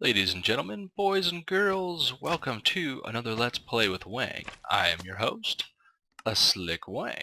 Ladies and gentlemen, boys and girls, welcome to another Let's Play with Weng. I am your host, SlickWeng.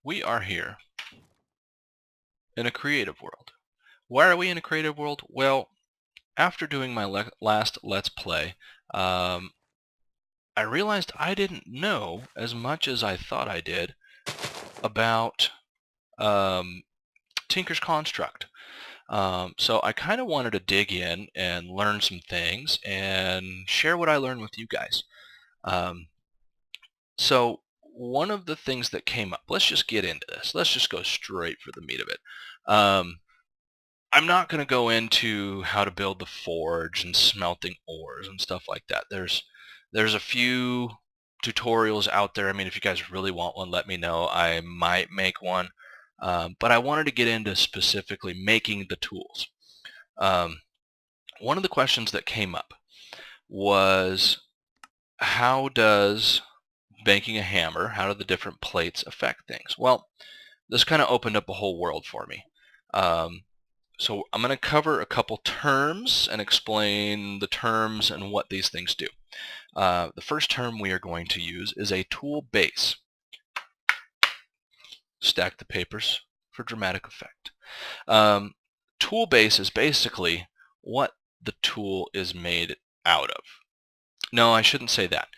We are here in a creative world. Why are we in a creative world? Well, after doing my last Let's Play, I realized I didn't know as much as I thought I did about Tinker's Construct. So I kind of wanted to dig in and learn some things and share what I learned with you guys. So one of the things that came up, let's just get into this. Let's just go straight for the meat of it. I'm not going to go into how to build the forge and smelting ores and stuff like that. There's a few tutorials out there. I mean, if you guys really want one, let me know. I might make one. But I wanted to get into specifically making the tools. One of the questions that came up was, how does making a hammer, how do the different plates affect things? Well, this kind of opened up a whole world for me. So I'm going to cover a couple terms and explain the terms and what these things do. The first term we are going to use is a tool base. Stack the papers for dramatic effect. Tool base is basically what the tool is made out of. No, I shouldn't say that.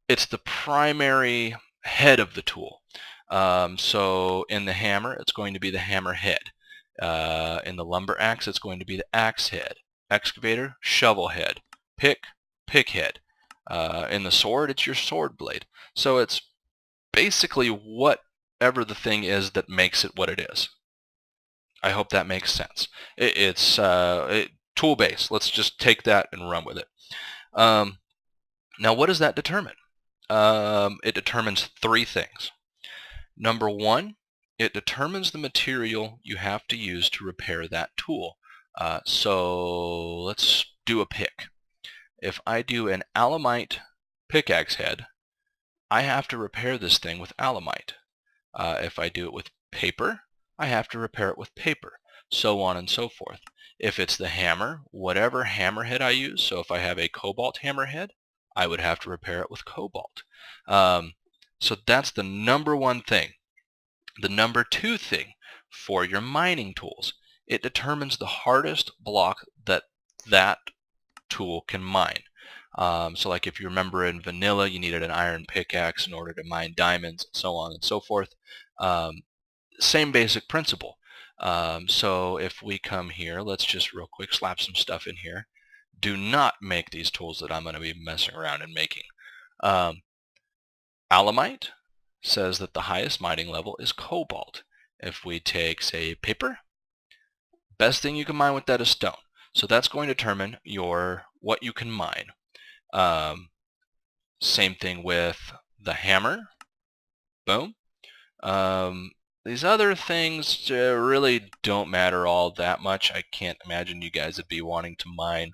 It's the primary head of the tool. So in the hammer, it's going to be the hammer head. In the lumber axe, it's going to be the axe head. Excavator, shovel head. Pick head. In the sword, it's your sword blade. So it's basically whatever the thing is that makes it what it is. I hope that makes sense. It's tool base. Let's just take that and run with it. Now, what does that determine? It determines three things. Number one, it determines the material you have to use to repair that tool. So let's do a pick. If I do an alumite pickaxe head, I have to repair this thing with alumite. If I do it with paper, I have to repair it with paper, so on and so forth. If it's the hammer, whatever hammerhead I use, so if I have a cobalt hammerhead, I would have to repair it with cobalt. So that's the number one thing. The number two thing for your mining tools, it determines the hardest block that tool can mine. So like if you remember in vanilla, you needed an iron pickaxe in order to mine diamonds, so on and so forth. Same basic principle. So if we come here, let's just real quick slap some stuff in here. Do not make these tools that I'm going to be messing around and making. Alumite says that the highest mining level is cobalt. If we take, say, paper, best thing you can mine with that is stone. So that's going to determine what you can mine. Same thing with the hammer. Boom. These other things really don't matter all that much. I can't imagine you guys would be wanting to mine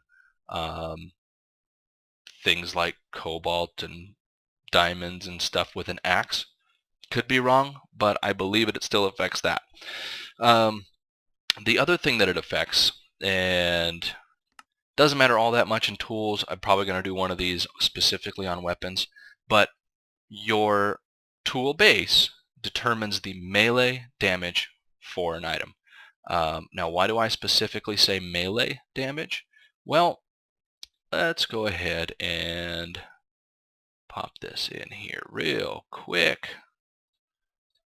things like cobalt and diamonds and stuff with an axe. Could be wrong, but I believe it still affects that. The other thing that it affects, and doesn't matter all that much in tools, I'm probably going to do one of these specifically on weapons, but your tool base determines the melee damage for an item. Now, why do I specifically say melee damage? Well, let's go ahead and pop this in here real quick.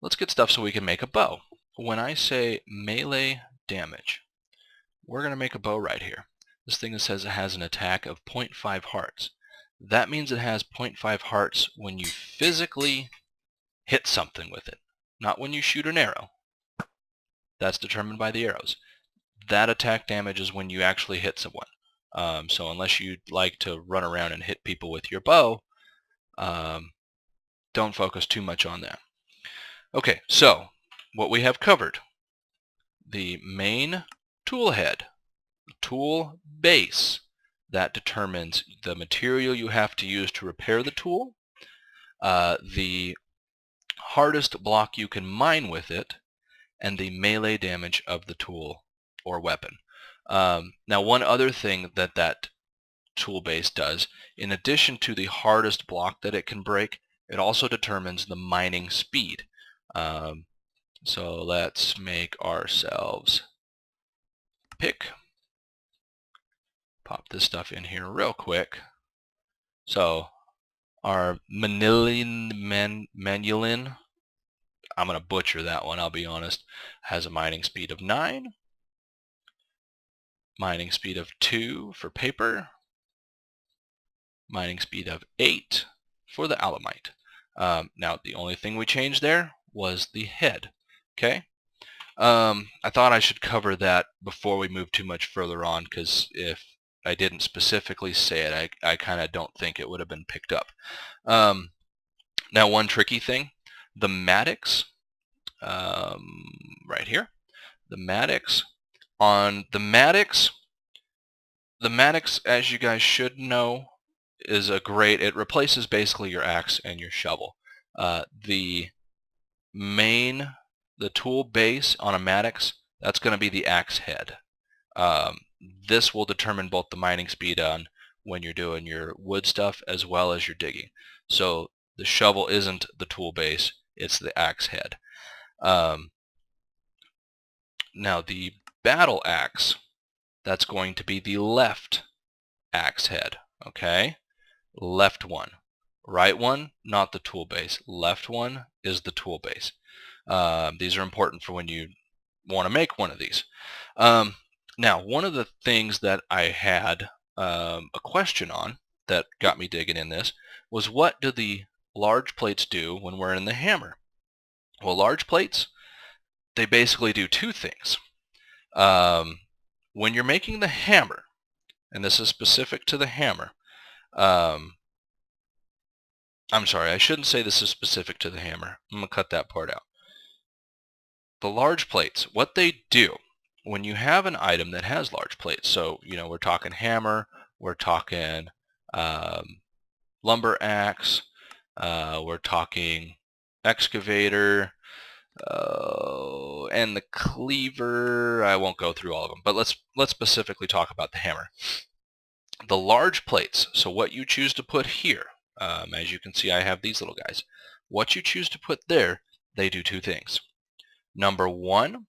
Let's get stuff so we can make a bow. When I say melee damage, we're going to make a bow right here. This thing that says it has an attack of 0.5 hearts. That means it has 0.5 hearts when you physically hit something with it, not when you shoot an arrow. That's determined by the arrows. That attack damage is when you actually hit someone. So unless you'd like to run around and hit people with your bow, don't focus too much on that. Okay, so what we have covered, the main tool head, tool base, that determines the material you have to use to repair the tool, the hardest block you can mine with it, and the melee damage of the tool or weapon. Now, one other thing that tool base does, in addition to the hardest block that it can break, it also determines the mining speed. So let's make ourselves pick. Pop this stuff in here real quick. So our manulin, I'm going to butcher that one, I'll be honest, has a mining speed of 9, mining speed of 2 for paper, mining speed of 8 for the alamite. Now, the only thing we changed there was the head. Okay. I thought I should cover that before we move too much further on, because if I didn't specifically say it, I kind of don't think it would have been picked up. Now, one tricky thing, the matics, right here, the matics. On the matics, as you guys should know, is it replaces basically your axe and your shovel. The tool base on a matics, that's going to be the axe head. This will determine both the mining speed on when you're doing your wood stuff as well as your digging. So the shovel isn't the tool base, it's the axe head. Now the battle axe, that's going to be the left axe head. Okay, left one. Right one, not the tool base. Left one is the tool base. These are important for when you want to make one of these. Now, one of the things that I had a question on that got me digging in this was, what do the large plates do when we're in the hammer? Well, large plates, they basically do two things. When you're making the hammer, and this is specific to the hammer, I'm sorry, I shouldn't say this is specific to the hammer. I'm going to cut that part out. The large plates, what they do, when you have an item that has large plates, so, we're talking hammer, we're talking lumber axe, we're talking excavator, and the cleaver, I won't go through all of them, but let's specifically talk about the hammer. The large plates, so what you choose to put here, as you can see, I have these little guys. What you choose to put there, they do two things. Number one,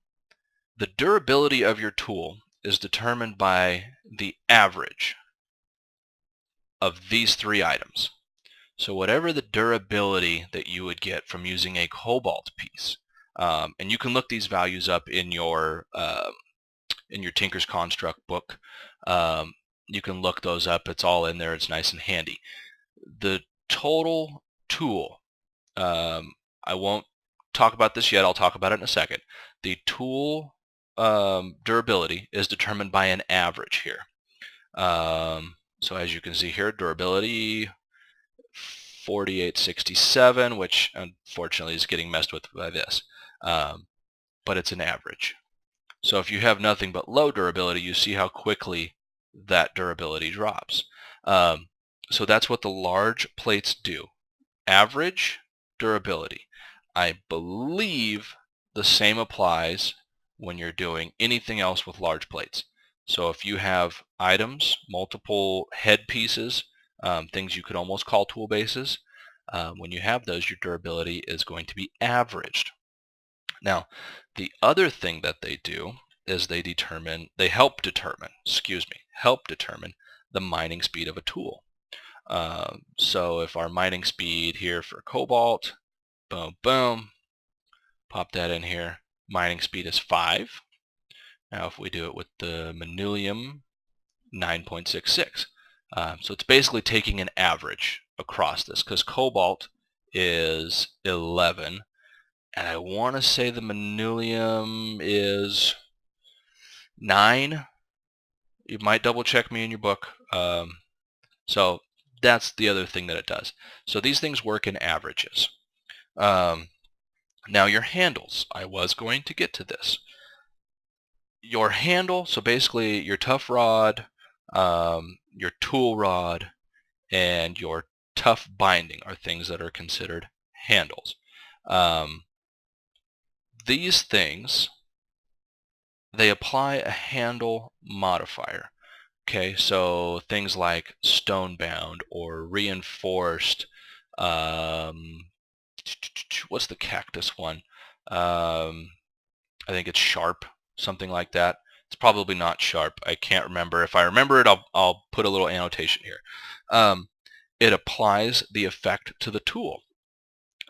the durability of your tool is determined by the average of these three items. So whatever the durability that you would get from using a cobalt piece, and you can look these values up in your Tinker's Construct book. You can look those up. It's all in there. It's nice and handy. The total tool, I won't talk about this yet. I'll talk about it in a second. The tool durability is determined by an average here. So as you can see here, durability 4867, which unfortunately is getting messed with by this, but it's an average. So if you have nothing but low durability, you see how quickly that durability drops. So that's what the large plates do. Average durability. I believe the same applies when you're doing anything else with large plates. So if you have items, multiple head pieces, things you could almost call tool bases, when you have those, your durability is going to be averaged. Now, the other thing that they do is they help determine the mining speed of a tool. So if our mining speed here for cobalt, boom, boom, pop that in here, mining speed is 5. Now if we do it with the manilium, 9.66. So it's basically taking an average across this, because cobalt is 11, and I want to say the manilium is 9. You might double check me in your book. So that's the other thing that it does. So these things work in averages. Now your handles, I was going to get to this. Your handle, so basically your tough rod, your tool rod, and your tough binding are things that are considered handles. These things, they apply a handle modifier. Okay, so things like stone bound or reinforced. What's the cactus one? I think it's sharp, something like that. It's probably not sharp. I can't remember. If I remember it, I'll put a little annotation here. It applies the effect to the tool.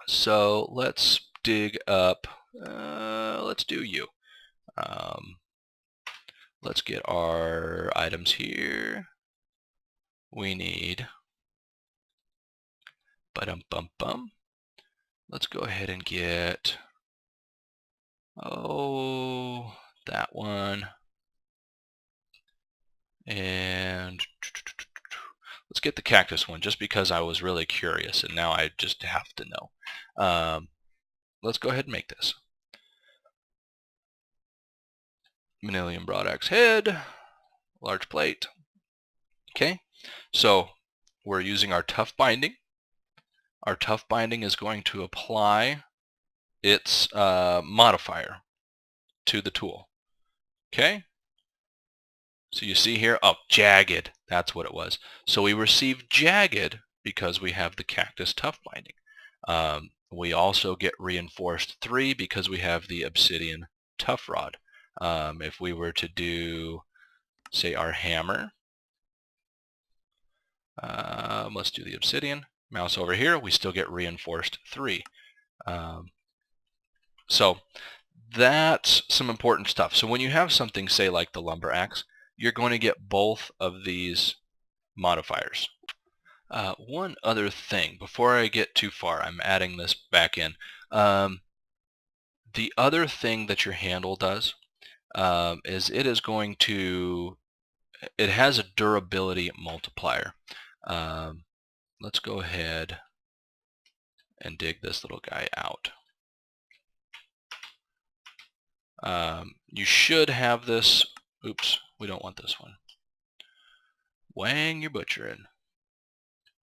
So let's dig up, let's do you. Let's get our items here. We need, ba-dum-bum-bum. Let's go ahead and get, oh, that one. And let's get the cactus one just because I was really curious and now I just have to know. Let's go ahead and make this. Manilian broadaxe head, large plate. Okay, so we're using our tough binding. Our tough binding is going to apply its modifier to the tool. Okay, so you see here, oh, jagged, that's what it was. So we receive jagged because we have the cactus tough binding. We also get reinforced 3 because we have the obsidian tough rod. If we were to do, say, our hammer, let's do the obsidian. Mouse over here, we still get reinforced 3. So that's some important stuff. So when you have something, say, like the lumber axe, you're going to get both of these modifiers. One other thing, before I get too far, I'm adding this back in. The other thing that your handle does is it is going to, it has a durability multiplier. Let's go ahead and dig this little guy out. You should have this, oops, we don't want this one. Weng, you're butchering.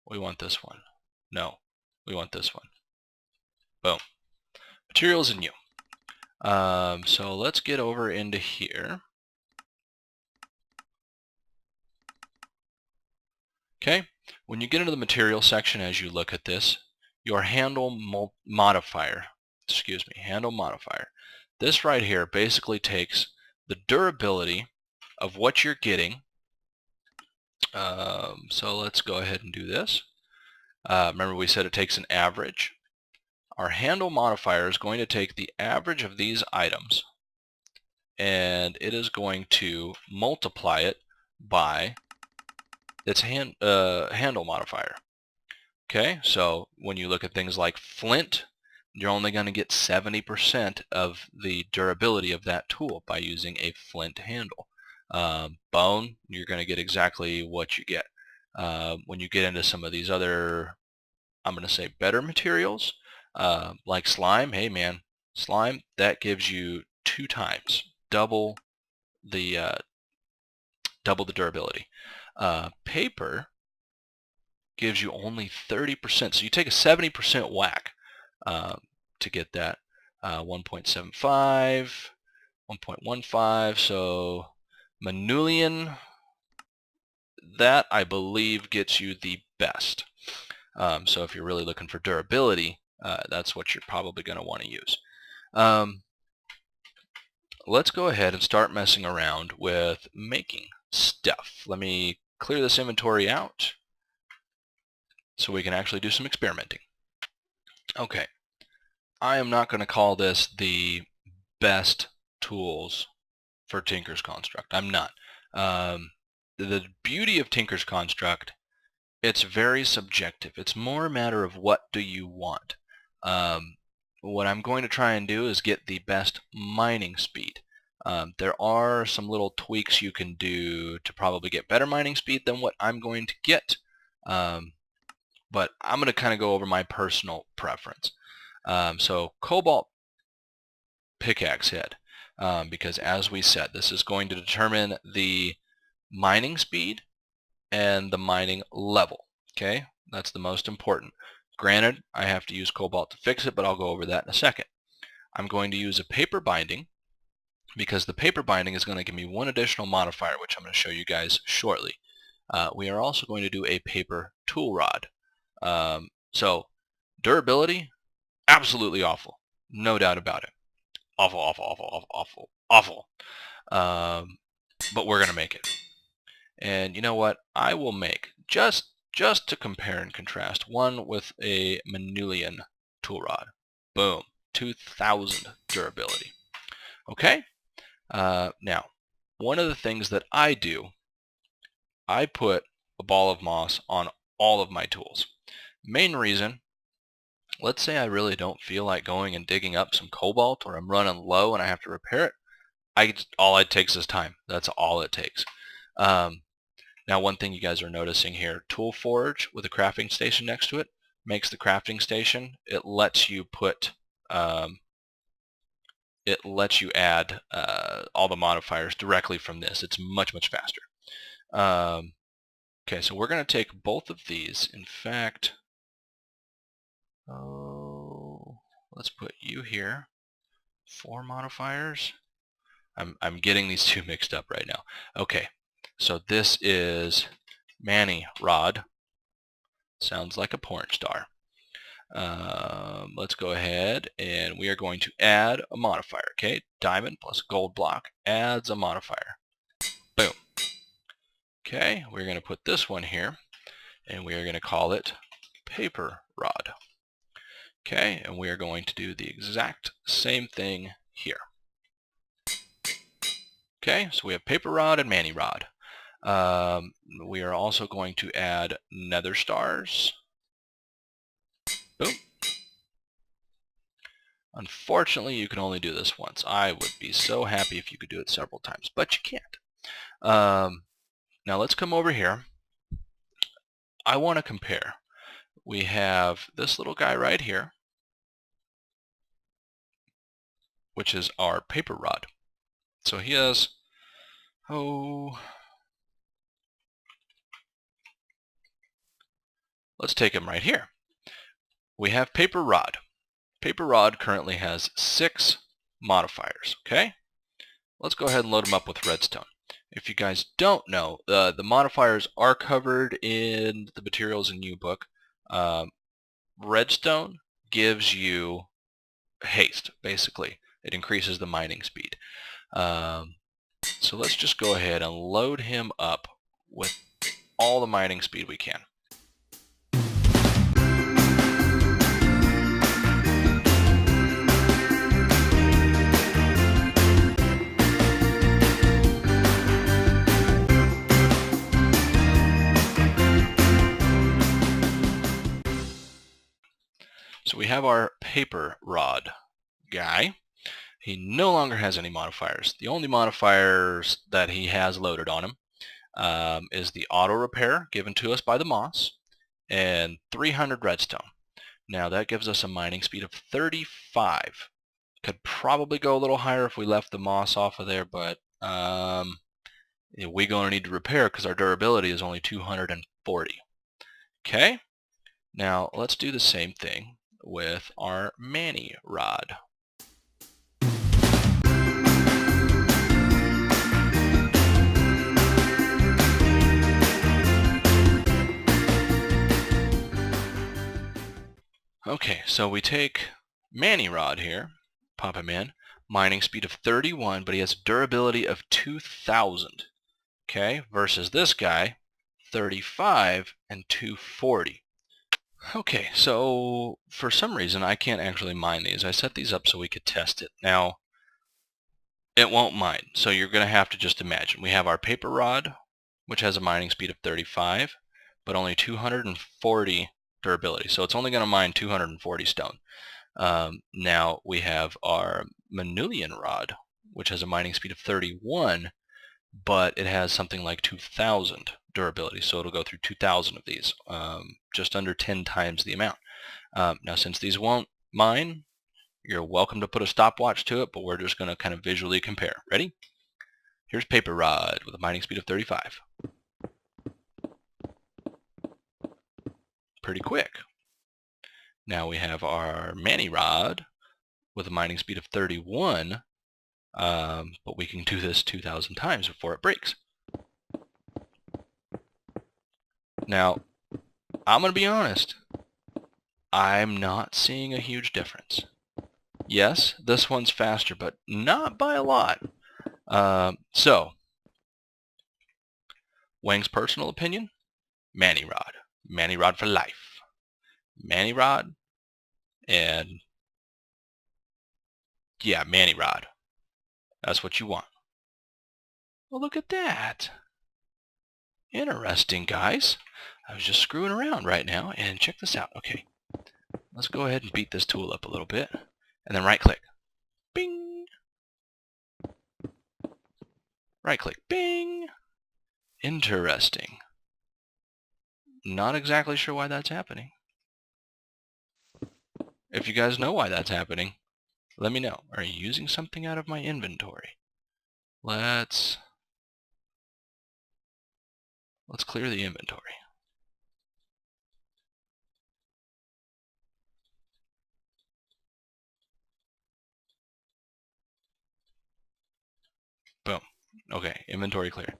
We want this one. No, we want this one. Boom. Materials and you. So let's get over into here. Okay, when you get into the material section, as you look at this, your handle modifier, handle modifier. This right here basically takes the durability of what you're getting. So let's go ahead and do this. Remember we said it takes an average. Our handle modifier is going to take the average of these items and it is going to multiply it by its handle modifier. Okay, so when you look at things like flint, you're only going to get 70% of the durability of that tool by using a flint handle. Bone, you're going to get exactly what you get. When you get into some of these other, I'm going to say better materials, like slime, hey man, slime, that gives you 2 times, double the durability. Paper gives you only 30%, so you take a 70% whack to get that. 1.75, 1.15, so Manilian, that I believe gets you the best. So if you're really looking for durability, that's what you're probably going to want to use. Let's go ahead and start messing around with making stuff. Let me clear this inventory out so we can actually do some experimenting. Okay, I am not going to call this the best tools for Tinker's Construct. I'm not. The beauty of Tinker's Construct, it's very subjective. It's more a matter of what do you want. What I'm going to try and do is get the best mining speed. There are some little tweaks you can do to probably get better mining speed than what I'm going to get. But I'm going to kind of go over my personal preference. So cobalt pickaxe head, because as we said, this is going to determine the mining speed and the mining level. Okay, that's the most important. Granted, I have to use cobalt to fix it, but I'll go over that in a second. I'm going to use a paper binding, because the paper binding is going to give me one additional modifier, which I'm going to show you guys shortly. We are also going to do a paper tool rod. So durability, absolutely awful, no doubt about it. Awful, awful, awful, awful, awful, awful. But we're going to make it. And you know what? I will make, just to compare and contrast, one with a Manulian tool rod. Boom, 2000 durability. Okay? Now, one of the things that I do, I put a ball of moss on all of my tools. Main reason, let's say I really don't feel like going and digging up some cobalt, or I'm running low and I have to repair it. All it takes is time. That's all it takes. Now, one thing you guys are noticing here, Tool Forge with a crafting station next to it makes the crafting station. It lets you put, it lets you add all the modifiers directly from this. It's much, much faster. Okay, so we're going to take both of these. In fact, let's put you here. 4 modifiers. I'm getting these two mixed up right now. Okay, so this is Manny Rod. Sounds like a porn star. Let's go ahead and we are going to add a modifier. Okay, diamond plus gold block adds a modifier. Boom. Okay, we're going to put this one here and we are going to call it paper rod. Okay, and we are going to do the exact same thing here. Okay, so we have paper rod and Manny rod. We are also going to add nether stars. Boom. Unfortunately, you can only do this once. I would be so happy if you could do it several times, but you can't. Now let's come over here. I want to compare. We have this little guy right here, which is our paper rod. So he has, let's take him right here. We have paper rod. Paper rod currently has 6 modifiers, okay? Let's go ahead and load them up with redstone. If you guys don't know, the modifiers are covered in the materials and new book. Redstone gives you haste, basically. It increases the mining speed. So let's just go ahead and load him up with all the mining speed we can. So we have our paper rod guy. He no longer has any modifiers. The only modifiers that he has loaded on him is the auto repair given to us by the moss and 300 redstone. Now that gives us a mining speed of 35. Could probably go a little higher if we left the moss off of there, but we're going to need to repair because our durability is only 240. Okay, now let's do the same thing with our Manny rod. Okay, so we take Manny rod here, pop him in, mining speed of 31, but he has durability of 2000. Okay, versus this guy, 35 and 240. Okay, so for some reason I can't actually mine these. I set these up so we could test it. Now, it won't mine, so you're going to have to just imagine. We have our paper rod, which has a mining speed of 35, but only 240 durability. So it's only going to mine 240 stone. Now we have our Manulian rod, which has a mining speed of 31, but it has something like 2,000 durability, so it'll go through 2,000 of these, just under 10 times the amount. Now since these won't mine, you're welcome to put a stopwatch to it, but we're just going to kind of visually compare. Ready? Here's paper rod with a mining speed of 35. Pretty quick. Now we have our Manny rod with a mining speed of 31, but we can do this 2,000 times before it breaks. Now, I'm going to be honest. I'm not seeing a huge difference. Yes, this one's faster, but not by a lot. So, Weng's personal opinion, Manny Rod. Manny Rod for life. Manny Rod, and yeah, Manny Rod. That's what you want. Well, look at that. Interesting, guys. I was just screwing around right now, and check this out. Okay, let's go ahead and beat this tool up a little bit, and then right-click. Bing! Right-click. Bing! Interesting. Not exactly sure why that's happening. If you guys know why that's happening, let me know. Are you using something out of my inventory? Let's clear the inventory. Boom. Okay, inventory clear.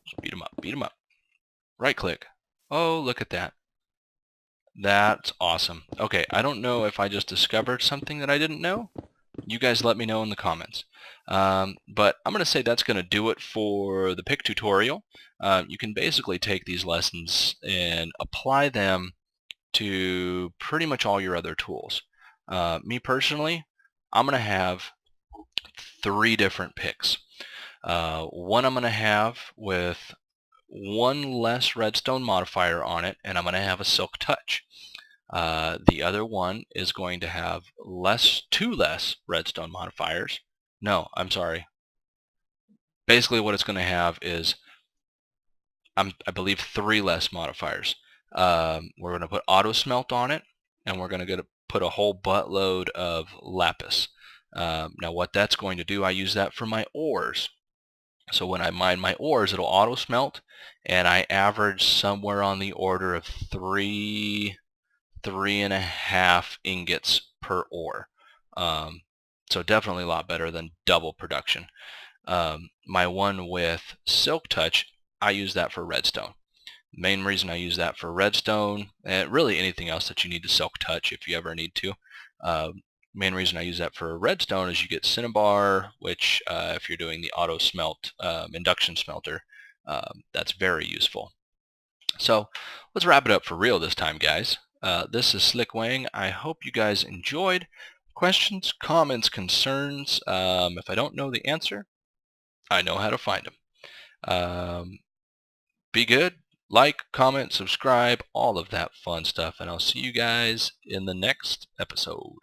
Just beat him up. Beat him up. Right click. Oh, look at that. That's awesome. Okay, I don't know if I just discovered something that I didn't know. You guys let me know in the comments. But I'm going to say that's going to do it for the pick tutorial. You can basically take these lessons and apply them to pretty much all your other tools. Me personally, I'm going to have 3 different picks. One I'm going to have with one less redstone modifier on it, and I'm going to have a silk touch. The other one is going to have 2 less redstone modifiers. No, I'm sorry. Basically what it's going to have is, I believe, 3 less modifiers. We're going to put auto smelt on it, and we're going to put a whole buttload of lapis. Now what that's going to do, I use that for my ores. So when I mine my ores, it'll auto smelt, and I average somewhere on the order of 3.5 ingots per ore. So definitely a lot better than double production. My one with Silk Touch, I use that for redstone. Main reason I use that for redstone, and really anything else that you need to Silk Touch if you ever need to. Main reason I use that for redstone is you get cinnabar, which if you're doing the auto smelt induction smelter, that's very useful. So let's wrap it up for real this time, guys. This is SlickWeng. I hope you guys enjoyed. Questions, comments, concerns, if I don't know the answer, I know how to find them. Be good, like, comment, subscribe, all of that fun stuff, and I'll see you guys in the next episode.